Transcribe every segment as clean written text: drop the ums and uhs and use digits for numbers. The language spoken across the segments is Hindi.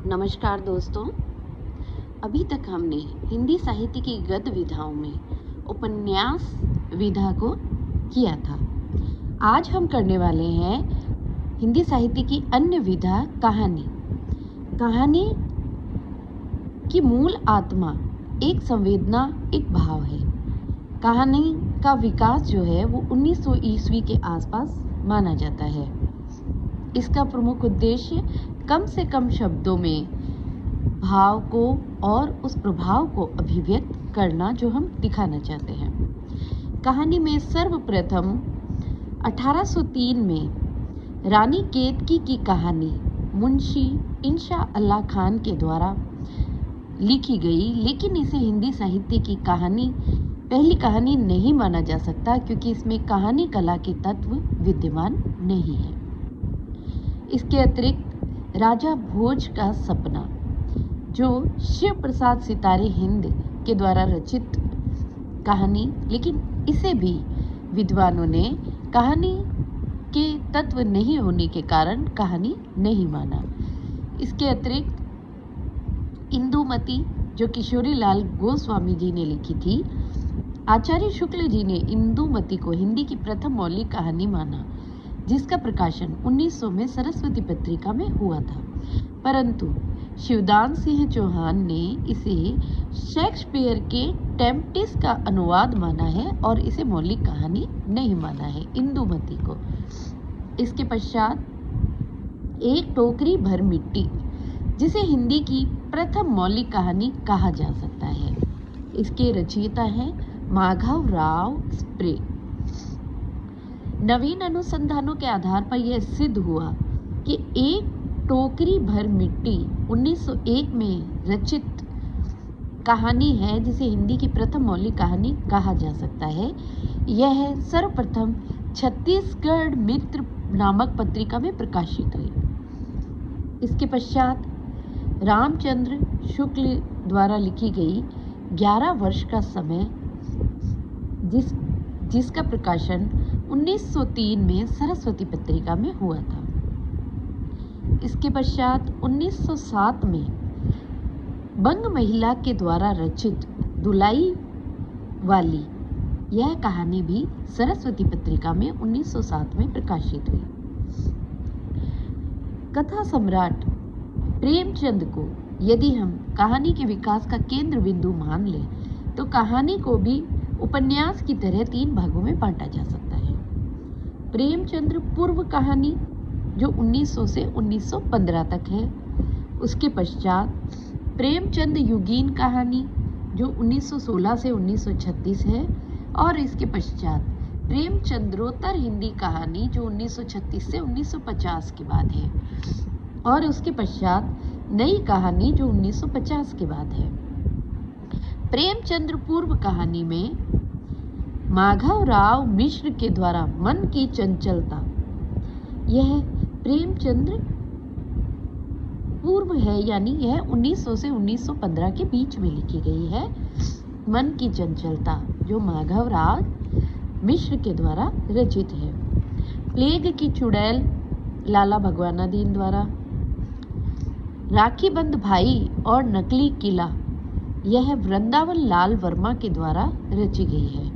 नमस्कार दोस्तों। अभी तक हमने हिंदी साहित्य की गद्य विधाओं में उपन्यास विधा को किया था। आज हम करने वाले हैं हिंदी साहित्य की अन्य विधा कहानी। कहानी की मूल आत्मा एक संवेदना, एक भाव है। कहानी का विकास जो है वो 1900 ईस्वी के आसपास माना जाता है। इसका प्रमुख उद्देश्य कम से कम शब्दों में भाव को और उस प्रभाव को अभिव्यक्त करना जो हम दिखाना चाहते हैं। कहानी में सर्वप्रथम 1803 में रानी केतकी की कहानी मुंशी इंशा अल्लाह खान के द्वारा लिखी गई, लेकिन इसे हिंदी साहित्य की पहली कहानी नहीं माना जा सकता क्योंकि इसमें कहानी कला के तत्व विद्यमान नहीं है। इसके अतिरिक्त राजा भोज का सपना जो शिव प्रसाद सितारे हिंद के द्वारा रचित कहानी, लेकिन इसे भी विद्वानों ने कहानी के तत्व नहीं होने के कारण कहानी नहीं माना। इसके अतिरिक्त इंदुमती जो किशोरी लाल गोस्वामी जी ने लिखी थी, आचार्य शुक्ल जी ने इंदुमती को हिंदी की प्रथम मौलिक कहानी माना, जिसका प्रकाशन 1900 में सरस्वती पत्रिका में हुआ था। परंतु शिवदान सिंह चौहान ने इसे शेक्सपियर के टेम्पटिस का अनुवाद माना है और इसे मौलिक कहानी नहीं माना है इंदुमती को। इसके पश्चात एक टोकरी भर मिट्टी, जिसे हिंदी की प्रथम मौलिक कहानी कहा जा सकता है। इसके रचयिता हैं माधव राव स्प्रे। नवीन अनुसंधानों के आधार पर यह सिद्ध हुआ कि एक टोकरी भर मिट्टी 1901 में रचित कहानी है, जिसे हिंदी की प्रथम मौलिक कहानी कहा जा सकता है। यह सर्वप्रथम छत्तीसगढ़ मित्र नामक पत्रिका में प्रकाशित हुई। इसके पश्चात रामचंद्र शुक्ल द्वारा लिखी गई 11 वर्ष का समय, जिसका प्रकाशन 1903 में सरस्वती पत्रिका में हुआ था। इसके पश्चात 1907 में बंग महिला के द्वारा रचित दुलाई वाली यह कहानी भी सरस्वती पत्रिका में 1907 में प्रकाशित हुई। कथा सम्राट प्रेमचंद को यदि हम कहानी के विकास का केंद्र बिंदु मान लें तो कहानी को भी उपन्यास की तरह 3 भागों में बांटा जा सकता है। प्रेमचंद्र पूर्व कहानी जो 1900 से 1915 तक है, उसके पश्चात प्रेमचंद युगीन कहानी जो 1916 से 1936 है, और इसके पश्चात प्रेमचंद्रोत्तर हिंदी कहानी जो 1936 से 1950 के बाद है, और उसके पश्चात नई कहानी जो 1950 के बाद है। प्रेमचंद्र पूर्व कहानी में माधव राव मिश्र के द्वारा मन की चंचलता, यह प्रेमचंद्र पूर्व है, यानी यह 1900 से 1915 के बीच में लिखी गई है। मन की चंचलता जो माधव राव मिश्र के द्वारा रचित है। प्लेग की चुड़ैल लाला भगवानादीन द्वारा। राखी बंद भाई और नकली किला, यह वृंदावन लाल वर्मा के द्वारा रची गई है।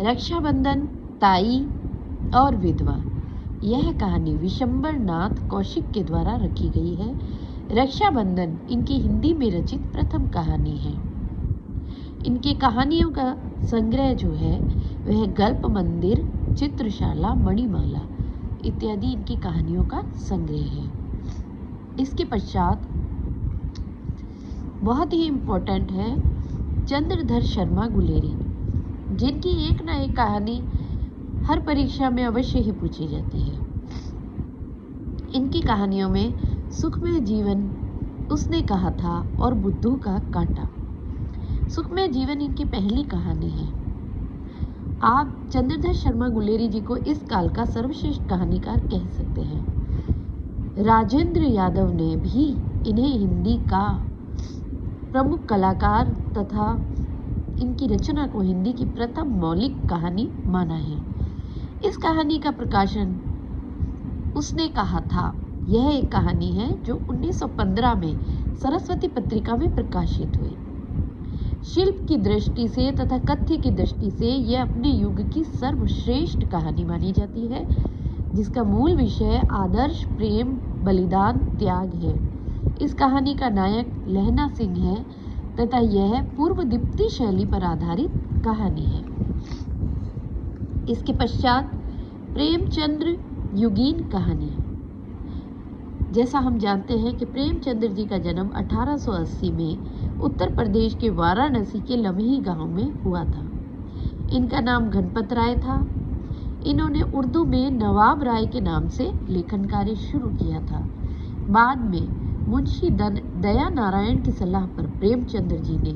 रक्षाबंधन, ताई और विधवा, यह कहानी विशंबर नाथ कौशिक के द्वारा रखी गई है। रक्षाबंधन इनकी हिंदी में रचित प्रथम कहानी है। इनके कहानियों का संग्रह जो है वह गल्प मंदिर, चित्रशाला, मणिमाला इत्यादि इनकी कहानियों का संग्रह है। इसके पश्चात बहुत ही इम्पोर्टेंट है चंद्रधर शर्मा गुलेरी, जिनकी एक ना एक कहानी हर परीक्षा में अवश्य ही पूछी जाती है। इनकी कहानियों में सुखमय जीवन, उसने कहा था और बुद्धू का कांटा। सुखमय जीवन इनकी पहली कहानी है। आप चंद्रधर शर्मा गुलेरी जी को इस काल का सर्वश्रेष्ठ कहानीकार कह सकते हैं। राजेंद्र यादव ने भी इन्हें हिंदी का प्रमुख कलाकार तथा इनकी रचना को हिंदी की प्रथम मौलिक कहानी माना है। इस कहानी का प्रकाशन उसने कहा था यह एक कहानी है जो 1915 में सरस्वती पत्रिका में प्रकाशित हुई। शिल्प की दृष्टि से तथा कथ्य की दृष्टि से यह अपने युग की सर्वश्रेष्ठ कहानी मानी जाती है, जिसका मूल विषय आदर्श, प्रेम, बलिदान, त्याग है। इस कहानी का नायक लहना सिंह है तथा यह पूर्व दीप्ति शैली पर आधारित कहानी है। इसके पश्चात प्रेमचंद्र युगीन कहानी। जैसा हम जानते हैं कि प्रेमचंद्र जी का जन्म 1880 में उत्तर प्रदेश के वाराणसी के लम्ही गांव में हुआ था। इनका नाम गणपत राय था। इन्होंने उर्दू में नवाब राय के नाम से लेखन कार्य शुरू किया था। बाद में मुंशी दया नारायण की सलाह पर प्रेमचंद्र जी ने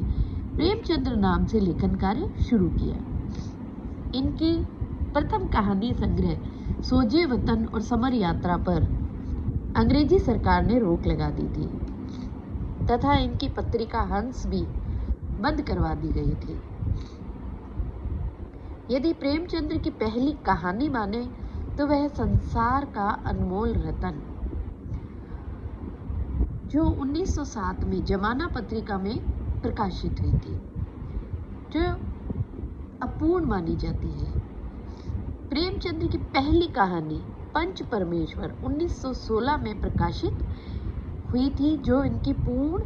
प्रेमचंद्र नाम से लेखन कार्य शुरू किया। इनकी प्रथम कहानी संग्रह सोजे वतन और समर यात्रा पर अंग्रेजी सरकार ने रोक लगा दी थी तथा इनकी पत्रिका हंस भी बंद करवा दी गई थी। यदि प्रेमचंद्र की पहली कहानी माने तो वह संसार का अनमोल रतन, जो 1907 में जमाना पत्रिका में प्रकाशित हुई थी, जो अपूर्ण मानी जाती है। प्रेमचंद्र की पहली कहानी पंच परमेश्वर 1916 में प्रकाशित हुई थी, जो इनकी पूर्ण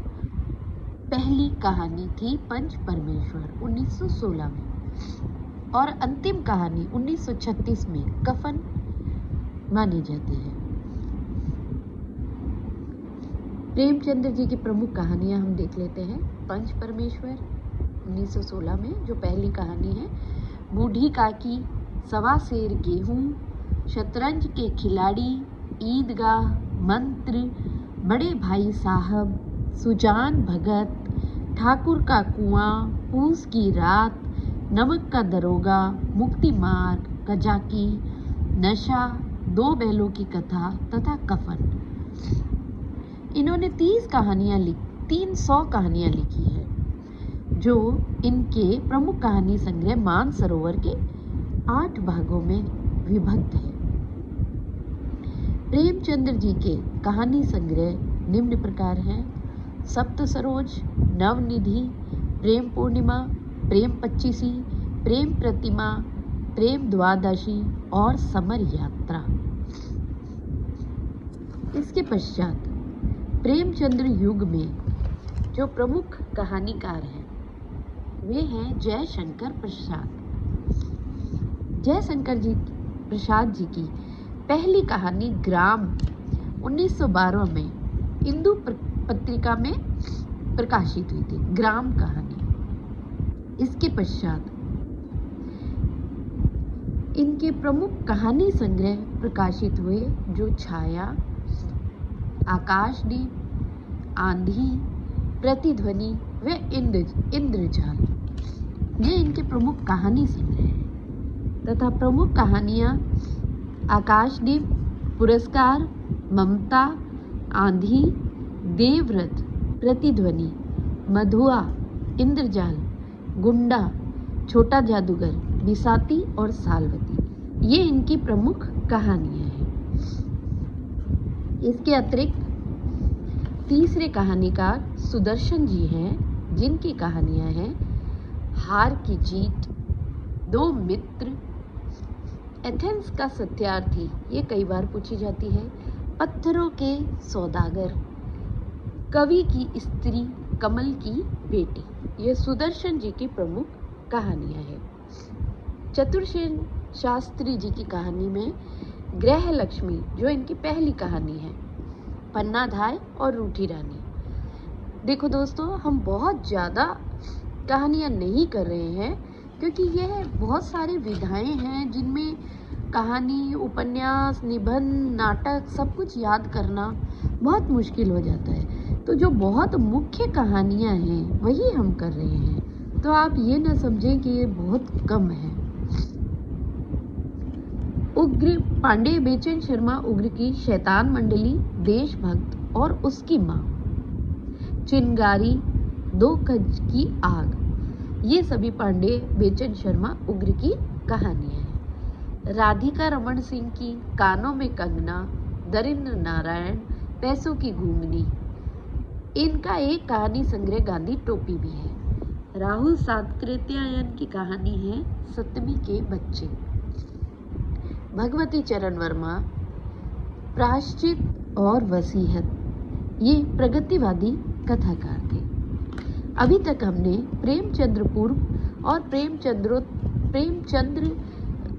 पहली कहानी थी। पंच परमेश्वर 1916 में और अंतिम कहानी 1936 में कफन मानी जाती है। प्रेमचंद्र जी की प्रमुख कहानियां हम देख लेते हैं। पंच परमेश्वर 1916 में जो पहली कहानी है, बूढ़ी काकी, सवा सेर गेहूं, शतरंज के खिलाड़ी, ईदगाह, मंत्र, बड़े भाई साहब, सुजान भगत, ठाकुर का कुआं, पूस की रात, नमक का दरोगा, मुक्ति मार्ग, कजाकी, नशा, दो बैलों की कथा तथा कफन। इन्होंने 300 कहानियां लिखी है, जो इनके प्रमुख कहानी संग्रह मानसरोवर के 8 भागों में विभक्त है। प्रेमचंद्र जी के कहानी संग्रह निम्न प्रकार हैं: सप्त सरोज, नवनिधि, प्रेम पूर्णिमा, प्रेम पच्चीसी, प्रेम प्रतिमा, प्रेम द्वादशी और समर यात्रा। इसके पश्चात प्रेमचंद्र युग में जो प्रमुख कहानीकार हैं वे हैं जयशंकर प्रसाद। जयशंकर जी प्रसाद जी की पहली कहानी ग्राम 1912 में हिंदू पत्रिका में प्रकाशित हुई थी, ग्राम कहानी। इसके पश्चात इनके प्रमुख कहानी संग्रह प्रकाशित हुए, जो छाया, आकाशदीप, आंधी, प्रतिध्वनि व इंद्रजाल, ये इनके प्रमुख कहानी संग्रह हैं तथा प्रमुख कहानियां आकाशदीप, पुरस्कार, ममता, आंधी, देवव्रत, प्रतिध्वनि, मधुआ, इंद्रजाल, गुंडा, छोटा जादूगर, बिसाती और सालवती, ये इनकी प्रमुख कहानियां हैं। इसके अतिरिक्त तीसरे कहानीकार सुदर्शन जी हैं, जिनकी कहानियां हैं हार की जीत, दो मित्र, एथेंस का सत्यार्थी, ये कई बार पूछी जाती है, पत्थरों के सौदागर, कवि की स्त्री, कमल की बेटी, ये सुदर्शन जी की प्रमुख कहानियां हैं। चतुरसेन शास्त्री जी की कहानी में ग्रह लक्ष्मी, जो इनकी पहली कहानी है, पन्नाधाय और रूठी रानी। देखो दोस्तों, हम बहुत ज़्यादा कहानियाँ नहीं कर रहे हैं, क्योंकि यह बहुत सारी विधाएं हैं जिनमें कहानी, उपन्यास, निबंध, नाटक सब कुछ याद करना बहुत मुश्किल हो जाता है। तो जो बहुत मुख्य कहानियाँ हैं वही हम कर रहे हैं, तो आप ये ना समझें कि ये बहुत कम है। उग्र पांडे बेचन शर्मा उग्र की शैतान मंडली, देशभक्त और उसकी माँ, चिंगारी, दो गज की आग, ये सभी पांडे बेचन शर्मा उग्र की कहानियां हैं। राधिका रमन सिंह की कानों में कंगना, दरिंद्र नारायण, पैसों की घूंगनी। इनका एक कहानी संग्रह गांधी टोपी भी है। राहुल सातकृत्यायन की कहानी है सतमी के बच्चे। भगवती चरण वर्मा, प्रायश्चित और वसीयत, ये प्रगतिवादी कथाकार थे। अभी तक हमने प्रेमचंद्र पूर्व और प्रेमचंद्र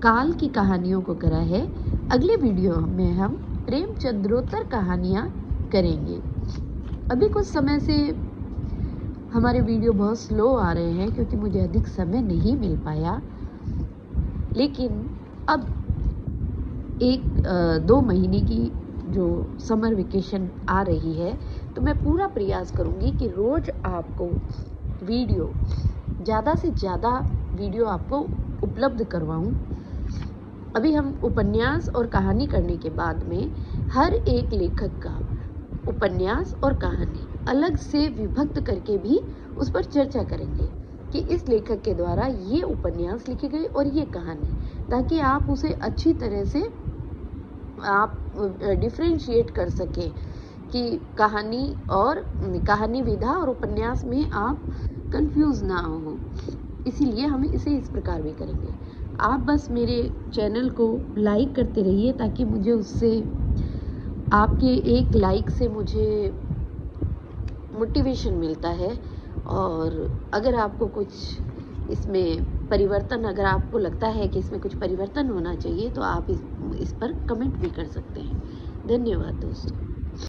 काल की कहानियों को करा है। अगले वीडियो में हम प्रेमचंद्रोत्तर कहानियां करेंगे। अभी कुछ समय से हमारे वीडियो बहुत स्लो आ रहे हैं क्योंकि मुझे अधिक समय नहीं मिल पाया, लेकिन अब 1-2 महीने की जो समर वेकेशन आ रही है तो मैं पूरा प्रयास करूंगी कि रोज आपको वीडियो, ज़्यादा से ज़्यादा वीडियो आपको उपलब्ध करवाऊं। अभी हम उपन्यास और कहानी करने के बाद में हर एक लेखक का उपन्यास और कहानी अलग से विभक्त करके भी उस पर चर्चा करेंगे कि इस लेखक के द्वारा ये उपन्यास लिखी गई और ये कहानी, ताकि आप उसे अच्छी तरह से आप डिफरेंशिएट कर सकें कि कहानी विधा और उपन्यास में आप कंफ्यूज ना हो। इसीलिए हम इसे इस प्रकार भी करेंगे। आप बस मेरे चैनल को लाइक करते रहिए, ताकि मुझे उससे, आपके एक लाइक से मुझे मोटिवेशन मिलता है। और अगर आपको कुछ इसमें परिवर्तन, अगर आपको लगता है कि इसमें कुछ परिवर्तन होना चाहिए तो आप इस पर कमेंट भी कर सकते हैं। धन्यवाद दोस्तों।